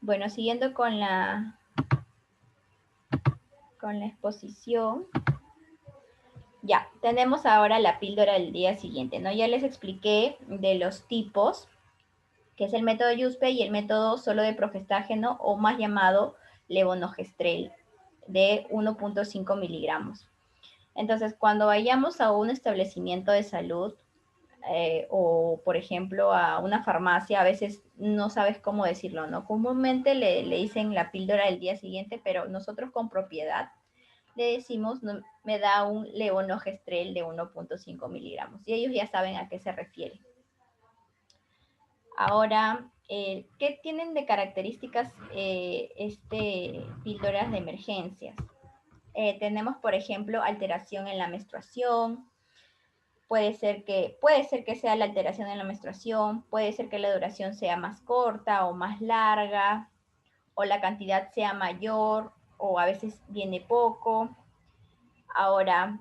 Bueno, siguiendo con la exposición. Ya, tenemos ahora la píldora del día siguiente, ¿no? Ya les expliqué de los tipos, que es el método Yuspe y el método solo de progestágeno, o más llamado levonorgestrel, de 1.5 miligramos. Entonces, cuando vayamos a un establecimiento de salud, o por ejemplo a una farmacia, a veces no sabes cómo decirlo, ¿no? Comúnmente le dicen la píldora del día siguiente, pero nosotros con propiedad le decimos, no, me da un levonorgestrel de 1.5 miligramos, y ellos ya saben a qué se refiere. Ahora, ¿qué tienen de características píldoras de emergencias? Tenemos, por ejemplo, alteración en la menstruación. Puede ser que sea la alteración en la menstruación, puede ser que la duración sea más corta o más larga, o la cantidad sea mayor, o a veces viene poco. Ahora,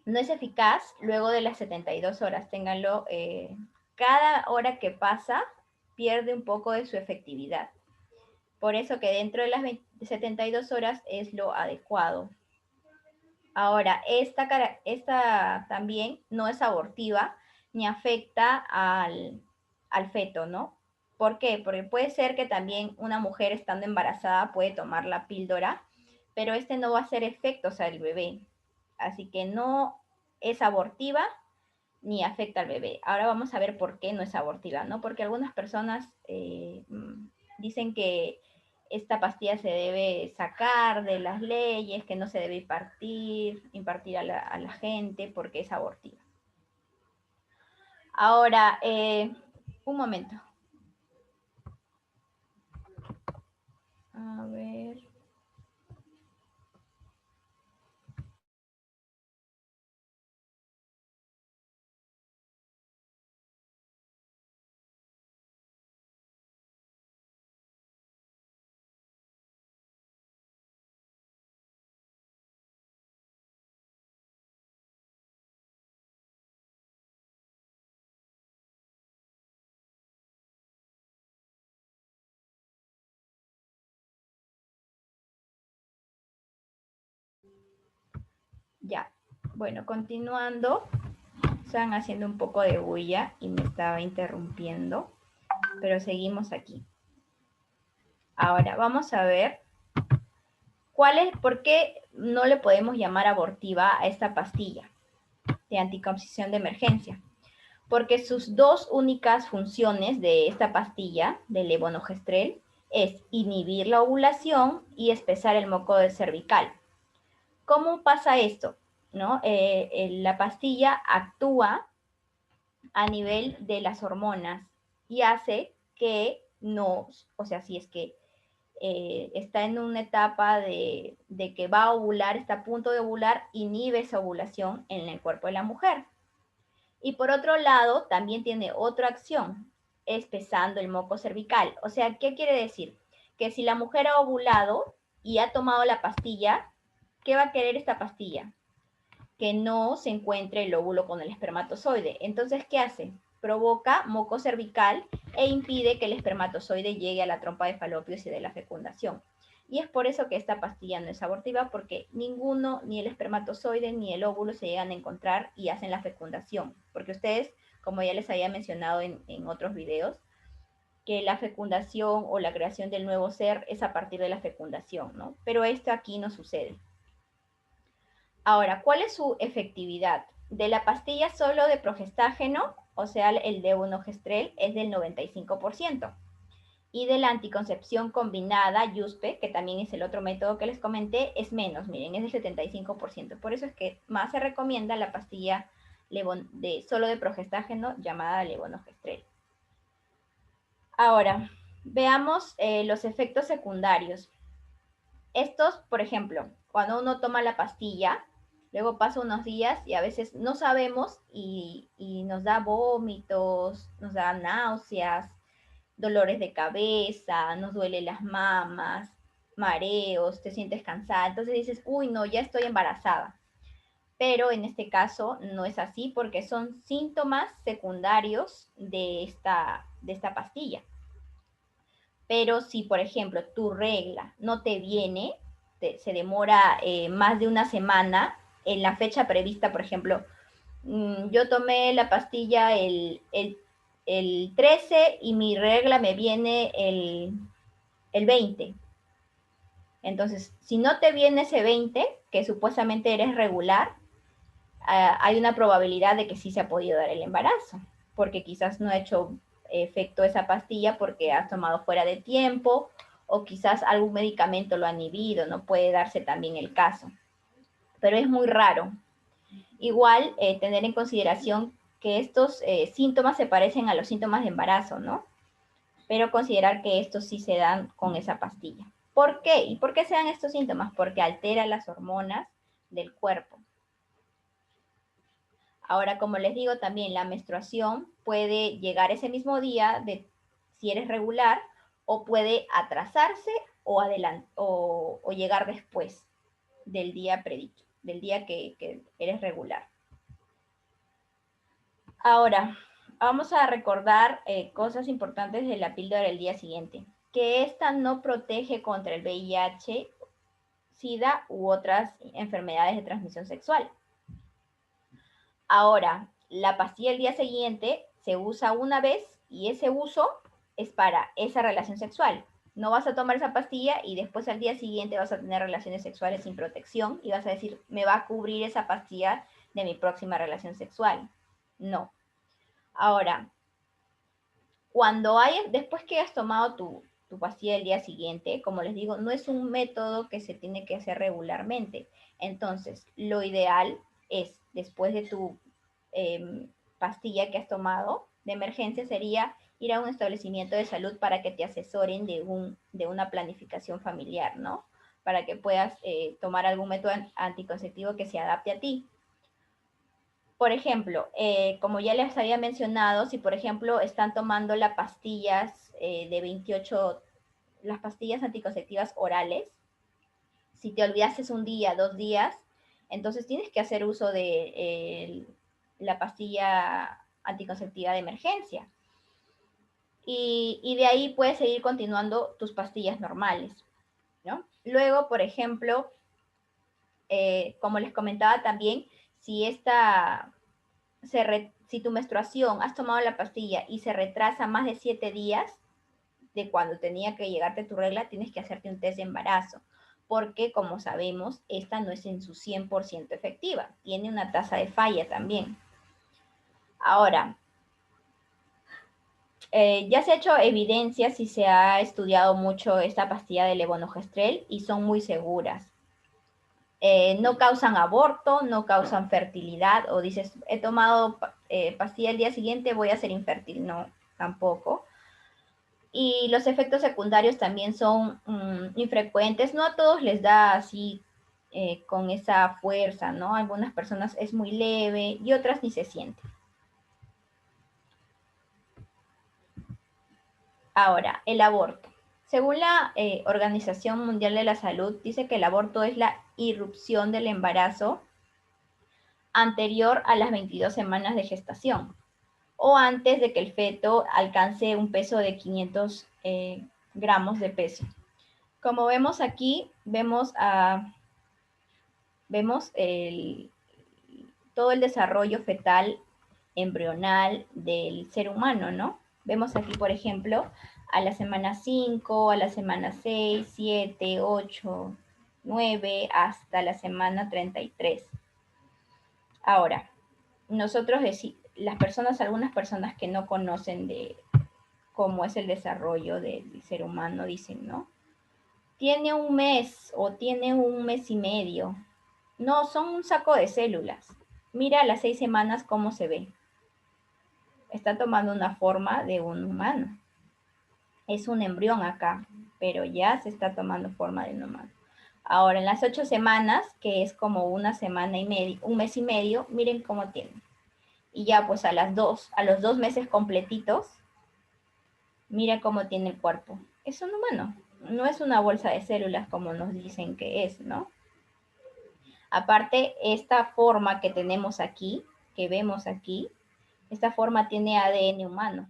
no es eficaz luego de las 72 horas, ténganlo. Cada hora que pasa pierde un poco de su efectividad. Por eso que dentro de las 72 horas es lo adecuado. Ahora, esta también no es abortiva ni afecta al feto, ¿no? ¿Por qué? Porque puede ser que también una mujer estando embarazada puede tomar la píldora, pero no va a hacer efectos al bebé. Así que no es abortiva ni afecta al bebé. Ahora vamos a ver por qué no es abortiva, ¿no? Porque algunas personas dicen que esta pastilla se debe sacar de las leyes, que no se debe impartir a la gente porque es abortiva. Ahora, un momento. A ver. Ya. Bueno, continuando. Están haciendo un poco de bulla y me estaba interrumpiendo, pero seguimos aquí. Ahora, vamos a ver por qué no le podemos llamar abortiva a esta pastilla de anticoncepción de emergencia. Porque sus dos únicas funciones de esta pastilla, de levonorgestrel, es inhibir la ovulación y espesar el moco cervical. ¿Cómo pasa esto? ¿No? La pastilla actúa a nivel de las hormonas y hace que o sea, si es que está en una etapa de que va a ovular, está a punto de ovular, inhibe esa ovulación en el cuerpo de la mujer. Y por otro lado, también tiene otra acción, espesando el moco cervical. O sea, ¿qué quiere decir? Que si la mujer ha ovulado y ha tomado la pastilla, ¿qué va a querer esta pastilla? Que no se encuentre el óvulo con el espermatozoide. Entonces, ¿qué hace? Provoca moco cervical e impide que el espermatozoide llegue a la trompa de falopio y se dé la fecundación. Y es por eso que esta pastilla no es abortiva, porque ninguno, ni el espermatozoide ni el óvulo se llegan a encontrar y hacen la fecundación. Porque ustedes, como ya les había mencionado en otros videos, que la fecundación o la creación del nuevo ser es a partir de la fecundación, ¿no? Pero esto aquí no sucede. Ahora, ¿cuál es su efectividad? De la pastilla solo de progestágeno, o sea, el levonorgestrel, es del 95%. Y de la anticoncepción combinada, Yuspe, que también es el otro método que les comenté, es menos, miren, es del 75%. Por eso es que más se recomienda la pastilla solo de progestágeno llamada levonorgestrel. Ahora, veamos los efectos secundarios. Estos, por ejemplo, cuando uno toma la pastilla, luego pasa unos días y a veces no sabemos y nos da vómitos, nos da náuseas, dolores de cabeza, nos duele las mamas, mareos, te sientes cansada. Entonces dices, uy, no, ya estoy embarazada. Pero en este caso no es así porque son síntomas secundarios de esta pastilla. Pero si, por ejemplo, tu regla no te viene, se demora más de una semana, en la fecha prevista, por ejemplo, yo tomé la pastilla el 13 y mi regla me viene el 20. Entonces, si no te viene ese 20, que supuestamente eres regular, hay una probabilidad de que sí se ha podido dar el embarazo, porque quizás no ha hecho efecto esa pastilla porque has tomado fuera de tiempo o quizás algún medicamento lo ha inhibido, no puede darse también el caso. Pero es muy raro. Igual, tener en consideración que estos síntomas se parecen a los síntomas de embarazo, ¿no? Pero considerar que estos sí se dan con esa pastilla. ¿Por qué? ¿Y por qué se dan estos síntomas? Porque altera las hormonas del cuerpo. Ahora, como les digo, también la menstruación puede llegar ese mismo día si eres regular o puede atrasarse o llegar después del día predicho, del día que eres regular. Ahora, vamos a recordar cosas importantes de la píldora del día siguiente. Que esta no protege contra el VIH, SIDA u otras enfermedades de transmisión sexual. Ahora, la pastilla el día siguiente se usa una vez y ese uso es para esa relación sexual. No vas a tomar esa pastilla y después al día siguiente vas a tener relaciones sexuales sin protección y vas a decir, me va a cubrir esa pastilla de mi próxima relación sexual. No. Ahora, después que has tomado tu pastilla el día siguiente, como les digo, no es un método que se tiene que hacer regularmente. Entonces, lo ideal es, después de tu pastilla que has tomado de emergencia, sería ir a un establecimiento de salud para que te asesoren de una planificación familiar, ¿no? Para que puedas tomar algún método anticonceptivo que se adapte a ti. Por ejemplo, como ya les había mencionado, si por ejemplo están tomando las pastillas de 28, las pastillas anticonceptivas orales, si te olvidaste un día, 2 días, entonces tienes que hacer uso de la pastilla anticonceptiva de emergencia. Y de ahí puedes seguir continuando tus pastillas normales, ¿no? Luego, por ejemplo, como les comentaba también, si si tu menstruación has tomado la pastilla y se retrasa más de 7 días de cuando tenía que llegarte tu regla, tienes que hacerte un test de embarazo, porque como sabemos, esta no es en su 100% efectiva, tiene una tasa de falla también. Ahora, ya se ha hecho evidencia si se ha estudiado mucho esta pastilla de levonorgestrel y son muy seguras. No causan aborto, no causan fertilidad, o dices, he tomado pastilla el día siguiente, voy a ser infértil. No, tampoco. Y los efectos secundarios también son infrecuentes, no a todos les da así con esa fuerza, ¿no? A algunas personas es muy leve y otras ni se siente. Ahora, el aborto. Según la Organización Mundial de la Salud, dice que el aborto es la irrupción del embarazo anterior a las 22 semanas de gestación o antes de que el feto alcance un peso de 500 gramos de peso. Como vemos aquí, vemos todo el desarrollo fetal embrional del ser humano, ¿no? Vemos aquí, por ejemplo, a la semana 5, a la semana 6, 7, 8, 9, hasta la semana 33. Ahora, algunas personas que no conocen de cómo es el desarrollo del ser humano, dicen, ¿no? Tiene un mes o tiene un mes y medio. No, son un saco de células. Mira a las 6 semanas cómo se ve. Está tomando una forma de un humano. Es un embrión acá, pero ya se está tomando forma de un humano. Ahora, en las 8 semanas, que es como una semana y medio, un mes y medio, miren cómo tiene. Y ya pues a los 2 meses completitos, mira cómo tiene el cuerpo. Es un humano, no es una bolsa de células como nos dicen que es, ¿no? Aparte, esta forma que tenemos aquí, que vemos aquí, esta forma tiene ADN humano.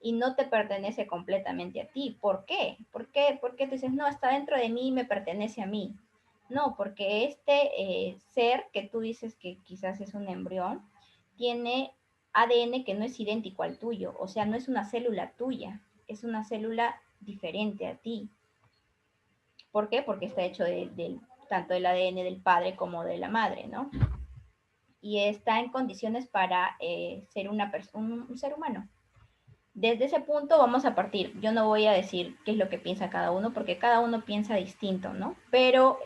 y no te pertenece completamente a ti. ¿Por qué? ¿Por qué tú dices, no, está dentro de mí y me pertenece a mí? No, porque este ser que tú dices que quizás es un embrión, tiene ADN que no es idéntico al tuyo, o sea, no es una célula tuya, es una célula diferente a ti. ¿Por qué? Porque está hecho tanto del ADN del padre como de la madre, ¿no? Y está en condiciones para ser un ser humano. Desde ese punto vamos a partir. Yo no voy a decir qué es lo que piensa cada uno, porque cada uno piensa distinto, ¿no? Pero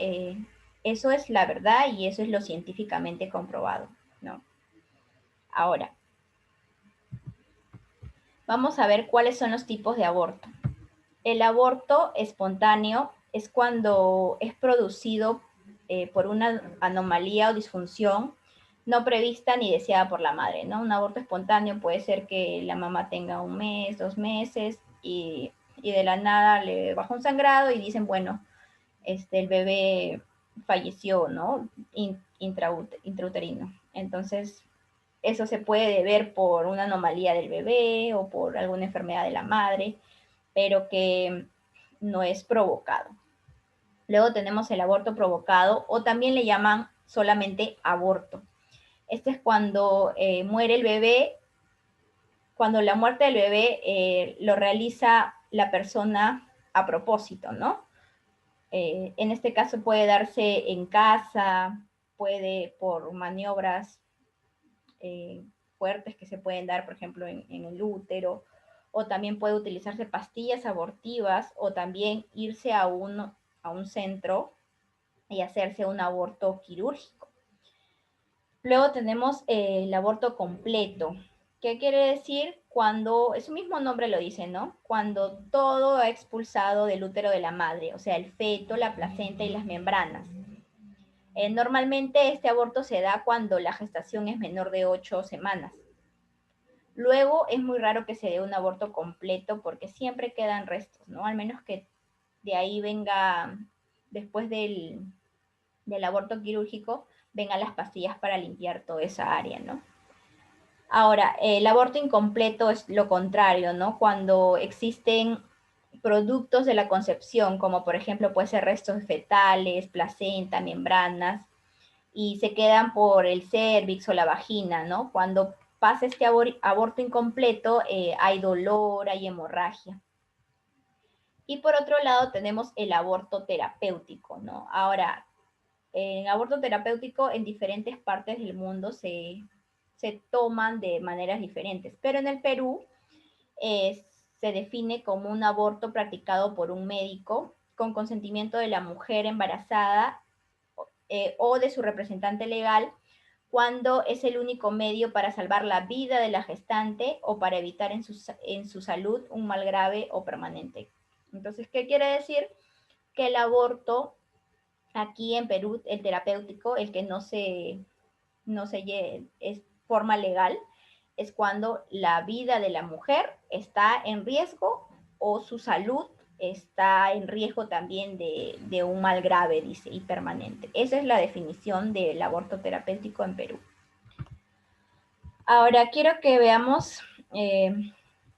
eso es la verdad y eso es lo científicamente comprobado, ¿no? Ahora, vamos a ver cuáles son los tipos de aborto. El aborto espontáneo es cuando es producido por una anomalía o disfunción no prevista ni deseada por la madre, ¿no? Un aborto espontáneo puede ser que la mamá tenga 1 mes, 2 meses y de la nada le baja un sangrado y dicen, bueno, el bebé falleció, ¿no? Intrauterino. Entonces, eso se puede deber por una anomalía del bebé o por alguna enfermedad de la madre, pero que no es provocado. Luego tenemos el aborto provocado o también le llaman solamente aborto. Este es cuando muere el bebé, cuando la muerte del bebé lo realiza la persona a propósito, ¿no? En este caso puede darse en casa, puede por maniobras fuertes que se pueden dar, por ejemplo, en el útero, o también puede utilizarse pastillas abortivas o también irse a un centro y hacerse un aborto quirúrgico. Luego tenemos el aborto completo. ¿Qué quiere decir? Cuando, su mismo nombre lo dice, ¿no? Cuando todo ha expulsado del útero de la madre, o sea, el feto, la placenta y las membranas. Normalmente este aborto se da cuando la gestación es menor de 8 semanas. Luego es muy raro que se dé un aborto completo porque siempre quedan restos, ¿no? Al menos que de ahí venga, después del aborto quirúrgico, vengan las pastillas para limpiar toda esa área, ¿no? Ahora, el aborto incompleto es lo contrario, ¿no? Cuando existen productos de la concepción, como por ejemplo puede ser restos fetales, placenta, membranas, y se quedan por el cérvix o la vagina, ¿no? Cuando pasa este aborto incompleto, hay dolor, hay hemorragia. Y por otro lado tenemos el aborto terapéutico, ¿no? Ahora, en aborto terapéutico en diferentes partes del mundo se toman de maneras diferentes, pero en el Perú se define como un aborto practicado por un médico con consentimiento de la mujer embarazada o de su representante legal cuando es el único medio para salvar la vida de la gestante o para evitar en su salud un mal grave o permanente. Entonces, ¿qué quiere decir? Que el aborto aquí en Perú, el terapéutico, el que no se es forma legal, es cuando la vida de la mujer está en riesgo o su salud está en riesgo también de un mal grave, dice, y permanente. Esa es la definición del aborto terapéutico en Perú. Ahora, quiero que veamos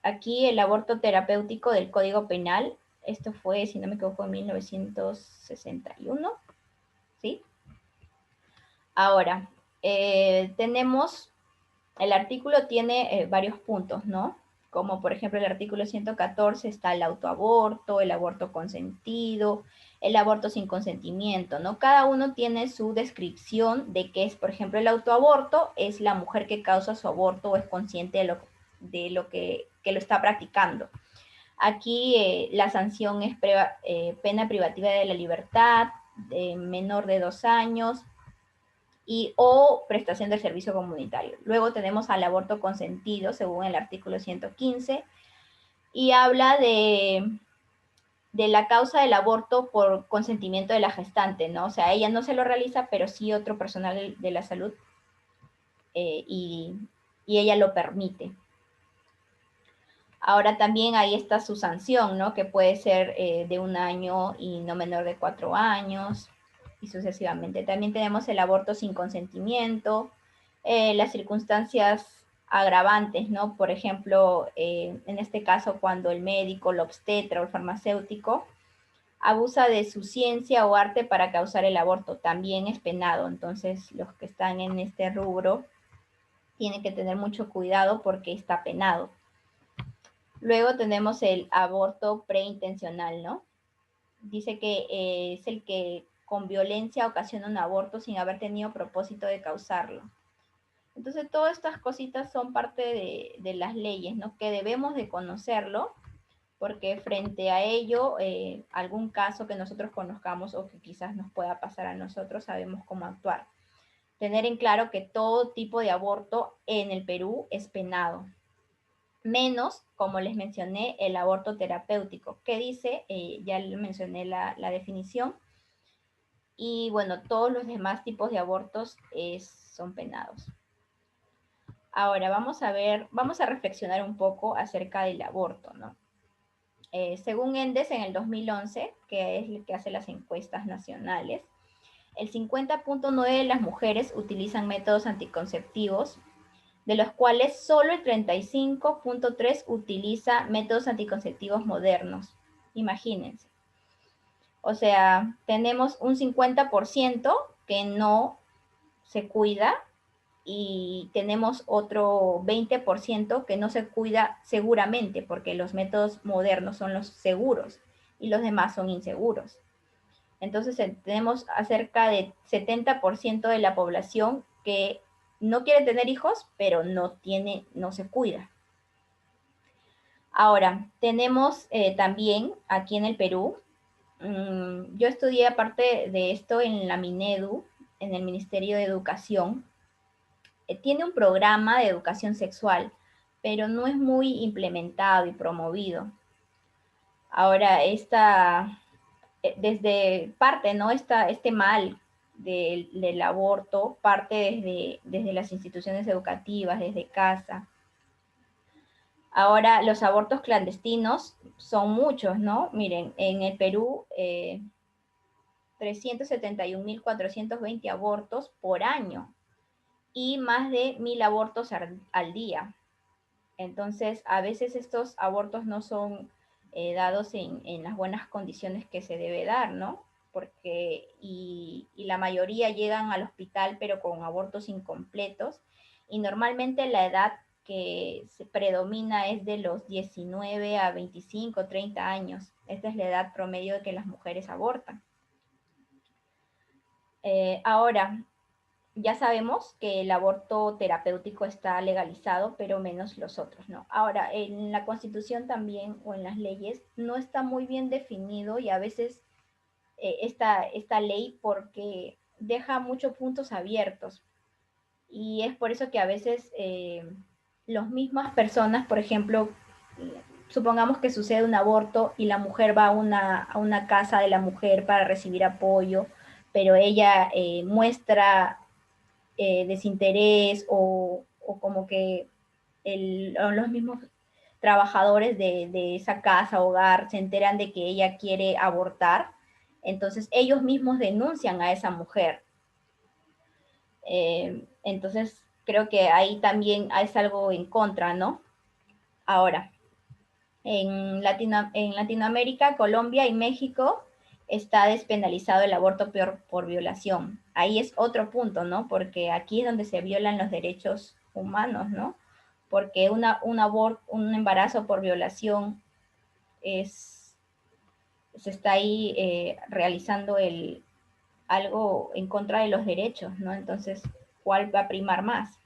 aquí el aborto terapéutico del Código Penal. Esto fue, si no me equivoco, en 1961, ¿sí? Ahora, tenemos, el artículo tiene varios puntos, ¿no? Como por ejemplo el artículo 114 está el autoaborto, el aborto consentido, el aborto sin consentimiento, ¿no? Cada uno tiene su descripción de qué es, por ejemplo, el autoaborto es la mujer que causa su aborto o es consciente de lo que lo está practicando. Aquí la sanción es pena privativa de la libertad, de menor de 2 años, o prestación del servicio comunitario. Luego tenemos al aborto consentido, según el artículo 115, y habla de la causa del aborto por consentimiento de la gestante, ¿no? O sea, ella no se lo realiza, pero sí otro personal de la salud, y ella lo permite. Ahora también ahí está su sanción, ¿no? Que puede ser de 1 año y no menor de 4 años, y sucesivamente. También tenemos el aborto sin consentimiento, las circunstancias agravantes, ¿no? Por ejemplo, en este caso, cuando el médico, el obstetra o el farmacéutico abusa de su ciencia o arte para causar el aborto, también es penado. Entonces, los que están en este rubro tienen que tener mucho cuidado porque está penado. Luego tenemos el aborto preintencional, ¿no? Dice que es el que con violencia ocasiona un aborto sin haber tenido propósito de causarlo. Entonces, todas estas cositas son parte de las leyes, ¿no? Que debemos de conocerlo, porque frente a ello, algún caso que nosotros conozcamos o que quizás nos pueda pasar a nosotros, sabemos cómo actuar. Tener en claro que todo tipo de aborto en el Perú es penado, menos, como les mencioné, el aborto terapéutico, que dice, ya le mencioné la definición, y bueno, todos los demás tipos de abortos son penados. Ahora vamos a reflexionar un poco acerca del aborto, ¿no? Según Endes, en el 2011, que es el que hace las encuestas nacionales, el 50.9% de las mujeres utilizan métodos anticonceptivos, de los cuales solo el 35.3% utiliza métodos anticonceptivos modernos. Imagínense. O sea, tenemos un 50% que no se cuida y tenemos otro 20% que no se cuida seguramente, porque los métodos modernos son los seguros y los demás son inseguros. Entonces tenemos cerca de 70% de la población que no quiere tener hijos, pero no se cuida. Ahora, tenemos también aquí en el Perú, yo estudié aparte de esto en la Minedu, en el Ministerio de Educación. Tiene un programa de educación sexual, pero no es muy implementado y promovido. Ahora, desde parte, ¿no? Este mal del aborto parte desde las instituciones educativas, desde casa. Ahora, los abortos clandestinos son muchos, ¿no? Miren, en el Perú, 371.420 abortos por año y más de 1.000 abortos al día. Entonces, a veces estos abortos no son dados en las buenas condiciones que se debe dar, ¿no? Y la mayoría llegan al hospital, pero con abortos incompletos. Y normalmente la edad que se predomina es de los 19 a 25, 30 años. Esta es la edad promedio de que las mujeres abortan. Ahora, ya sabemos que el aborto terapéutico está legalizado, pero menos los otros, ¿no? Ahora, en la Constitución también o en las leyes no está muy bien definido y a veces esta ley porque deja muchos puntos abiertos. Y es por eso que a veces las mismas personas, por ejemplo, supongamos que sucede un aborto y la mujer va a una casa de la mujer para recibir apoyo, pero ella muestra desinterés o como que los mismos trabajadores de esa casa, hogar, se enteran de que ella quiere abortar, entonces ellos mismos denuncian a esa mujer. Entonces creo que ahí también es algo en contra, ¿no? Ahora, en Latinoamérica, Colombia y México está despenalizado el aborto por violación. Ahí es otro punto, ¿no? Porque aquí es donde se violan los derechos humanos, ¿no? Porque un embarazo por violación se está ahí realizando algo en contra de los derechos, ¿no? Entonces, ¿cuál va a primar más?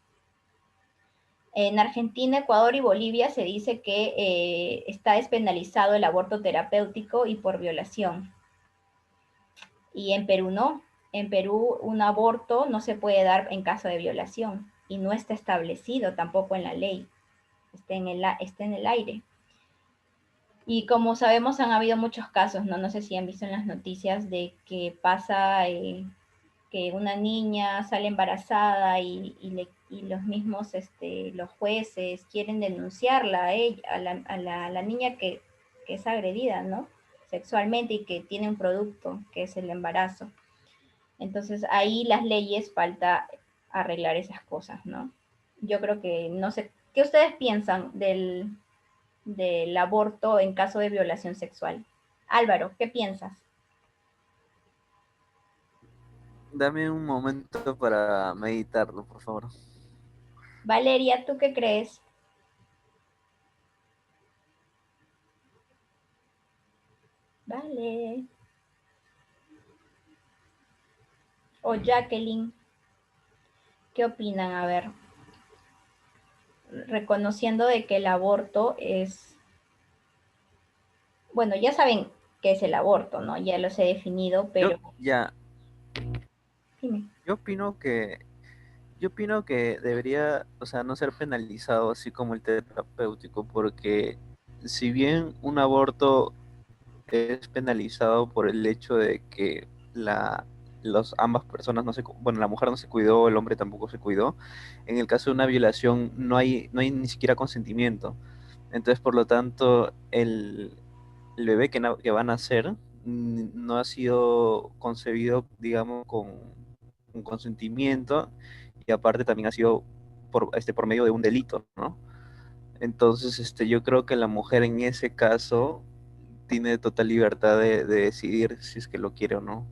En Argentina, Ecuador y Bolivia se dice que está despenalizado el aborto terapéutico y por violación. Y en Perú no. En Perú un aborto no se puede dar en caso de violación y no está establecido tampoco en la ley. Está en el aire. Y como sabemos han habido muchos casos, ¿no? No sé si han visto en las noticias de que pasa que una niña sale embarazada y los mismos los jueces quieren denunciarla a ella, a la niña que es agredida, ¿no? Sexualmente y que tiene un producto que es el embarazo. Entonces ahí las leyes falta arreglar esas cosas, ¿no? Yo creo que no sé ¿Qué ustedes piensan del aborto en caso de violación sexual? Álvaro, ¿qué piensas? Dame un momento para meditarlo, por favor. Valeria, ¿tú qué crees? Vale. O Jacqueline, ¿qué opinan? A ver, reconociendo de que el aborto es, bueno, ya saben qué es el aborto, ¿no? Ya los he definido, Yo pero ya, dime. yo opino que, yo opino que debería, o sea, no ser penalizado así como el terapéutico, porque si bien un aborto es penalizado por el hecho de que ambas personas no se, bueno, la mujer no se cuidó, el hombre tampoco se cuidó. En el caso de una violación no hay ni siquiera consentimiento. Entonces, por lo tanto, el bebé que van a nacer no ha sido concebido, digamos, con consentimiento y aparte también ha sido por medio de un delito, ¿no? Entonces, yo creo que la mujer en ese caso tiene total libertad de decidir si es que lo quiere o no.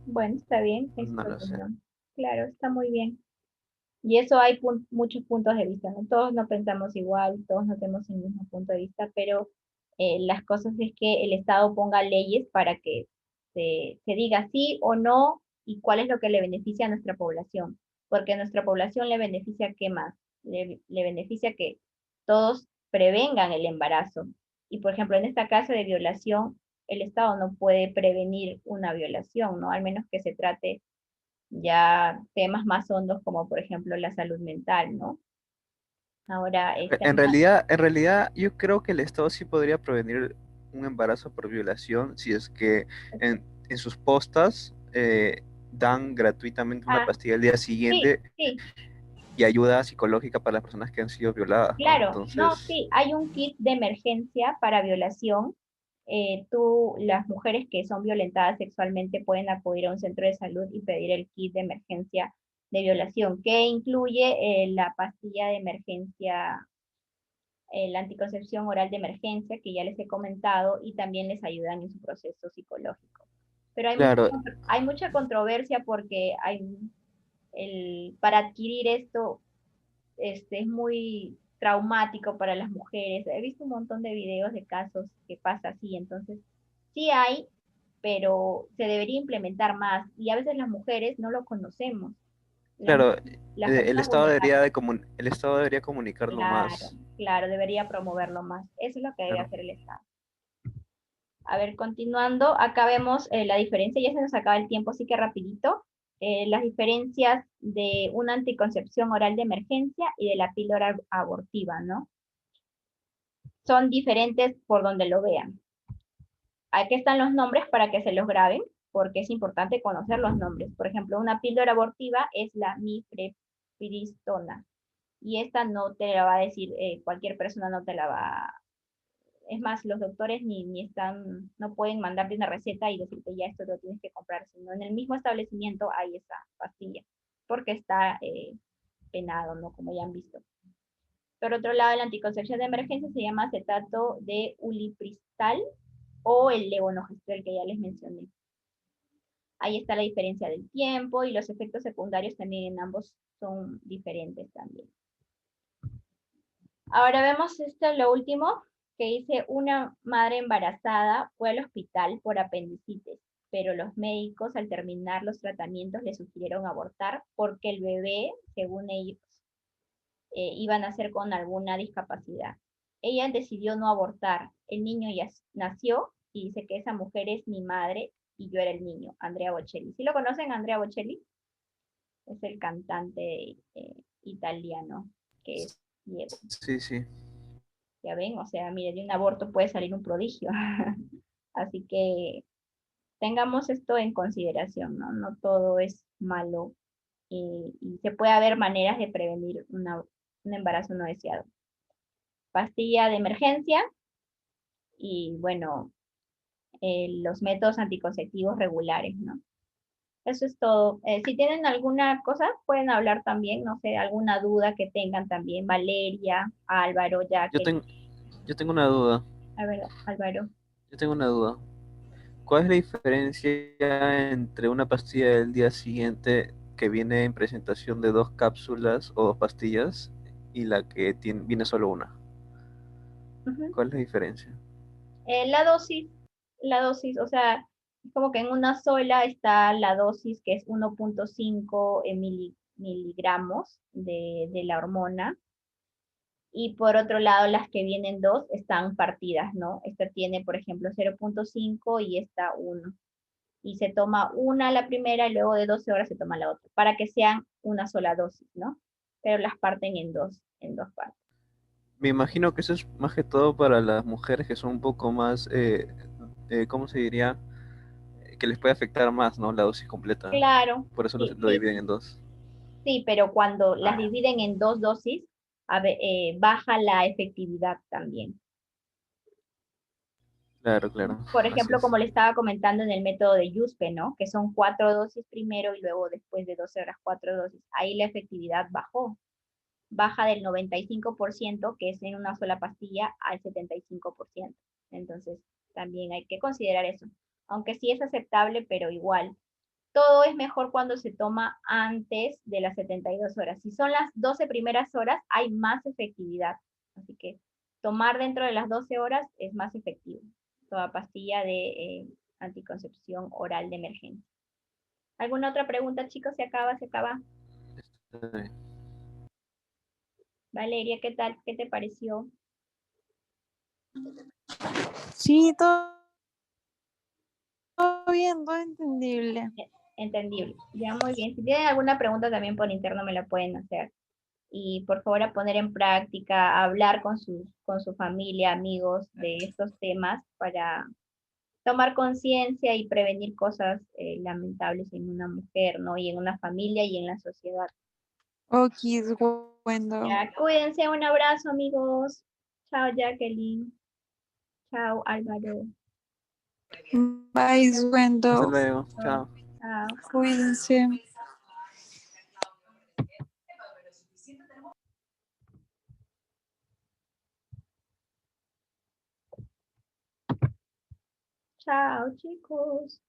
Bueno, está bien, es No tu lo sé. opinión. Claro, está muy bien. Y eso hay muchos puntos de vista, ¿no? Todos no pensamos igual, todos no tenemos el mismo punto de vista, pero las cosas es que el Estado ponga leyes para que se diga sí o no y cuál es lo que le beneficia a nuestra población. Porque a nuestra población le beneficia qué más? Le beneficia que todos prevengan el embarazo. Y por ejemplo, en esta caso de violación, el Estado no puede prevenir una violación, ¿no? Al menos que se trate ya temas más hondos como por ejemplo la salud mental, ¿no? Ahora, En realidad, yo creo que el Estado sí podría prevenir un embarazo por violación si es que en sus postas dan gratuitamente una ah, pastilla al día sí, siguiente sí, y ayuda psicológica para las personas que han sido violadas, ¿no? claro, no, Entonces, sí, hay un kit de emergencia para violación. Las mujeres que son violentadas sexualmente pueden acudir a un centro de salud y pedir el kit de emergencia de violación, que incluye la pastilla de emergencia, la anticoncepción oral de emergencia, que ya les he comentado, y también les ayudan en su proceso psicológico. Pero claro, hay mucha controversia porque para adquirir esto es muy traumático para las mujeres. He visto un montón de videos de casos que pasa así, entonces sí hay, pero se debería implementar más y a veces las mujeres no lo conocemos, las, claro, las personas debería vulnerables. el Estado debería comunicarlo Claro, más. claro, debería promoverlo más. Eso es lo que debe Claro. hacer el Estado. A ver, continuando, acá vemos la diferencia, ya se nos acaba el tiempo, así que rapidito. Las diferencias de una anticoncepción oral de emergencia y de la píldora abortiva, ¿no? Son diferentes por donde lo vean. Aquí están los nombres para que se los graben, porque es importante conocer los nombres. Por ejemplo, una píldora abortiva es la mifepristona, y esta no te la va a decir cualquier persona, no te la va. Es más, los doctores ni están, no pueden mandarte una receta y decirte ya esto lo tienes que comprar, sino en el mismo establecimiento hay esa pastilla, porque está penado, ¿no? Como ya han visto. Por otro lado, la anticoncepción de emergencia se llama acetato de ulipristal o el levonorgestrel que ya les mencioné. Ahí está la diferencia del tiempo y los efectos secundarios también en ambos son diferentes también. Ahora vemos esto, lo último, que dice una madre embarazada fue al hospital por apendicitis, pero los médicos al terminar los tratamientos le sugirieron abortar porque el bebé, según ellos, iba a nacer con alguna discapacidad. Ella decidió no abortar. El niño ya nació y dice que esa mujer es mi madre y yo era el niño, Andrea Bocelli. ¿Sí lo conocen, Andrea Bocelli? Es el cantante italiano que es ciego. Sí, sí. Ya ven, o sea, mire, de un aborto puede salir un prodigio. Así que tengamos esto en consideración, ¿no? No todo es malo y se puede haber maneras de prevenir un embarazo no deseado. Pastilla de emergencia y, bueno, los métodos anticonceptivos regulares, ¿no? Eso es todo. Si tienen alguna cosa, pueden hablar también, no sé, alguna duda que tengan también. Valeria, Álvaro, Yo, Jacqueline. ten- yo tengo una duda. A ver, Álvaro. Yo tengo una duda. ¿Cuál es la diferencia entre una pastilla del día siguiente que viene en presentación de dos cápsulas o dos pastillas y la que viene solo una? Ujú. ¿Cuál es la diferencia? La dosis, o sea, como que en una sola está la dosis que es 1,5 miligramos de la hormona. Y por otro lado, las que vienen dos están partidas, ¿no? Esta tiene, por ejemplo, 0,5 y esta 1. Y se toma una la primera y luego de 12 horas se toma la otra, para que sean una sola dosis, ¿no? Pero las parten en dos partes. Me imagino que eso es más que todo para las mujeres que son un poco más, ¿cómo se diría? Que les puede afectar más, ¿no? La dosis completa. Claro, Por eso sí, lo sí, dividen en dos. sí, pero cuando las dividen en dos dosis, baja la efectividad también. Claro, claro, Por así ejemplo, es. como le estaba comentando en el método de Yuspe, ¿no? Que son 4 dosis primero y luego después de 12 horas 4 dosis. Ahí la efectividad bajó. Baja del 95%, que es en una sola pastilla, al 75%. Entonces, también hay que considerar eso. Aunque sí es aceptable, pero igual. Todo es mejor cuando se toma antes de las 72 horas. Si son las 12 primeras horas, hay más efectividad. Así que tomar dentro de las 12 horas es más efectivo. Toda pastilla de anticoncepción oral de emergencia. ¿Alguna otra pregunta, chicos? Se acaba, se acaba. Está bien. Valeria, ¿qué tal? ¿Qué te pareció? Sí, todo bien, todo entendible. Entendible. Ya, muy bien. Si tienen alguna pregunta también por interno me la pueden hacer. Y por favor a poner en práctica, a hablar con su familia, amigos de estos temas para tomar conciencia y prevenir cosas lamentables en una mujer, ¿no? Y en una familia y en la sociedad. Ok, bueno. Ya, cuídense, un abrazo, amigos. Chao, Jacqueline. Chao, Álvaro. Bye, Hasta bueno. luego. Chao. Chao. Chao. Cuídense. Chao, chicos.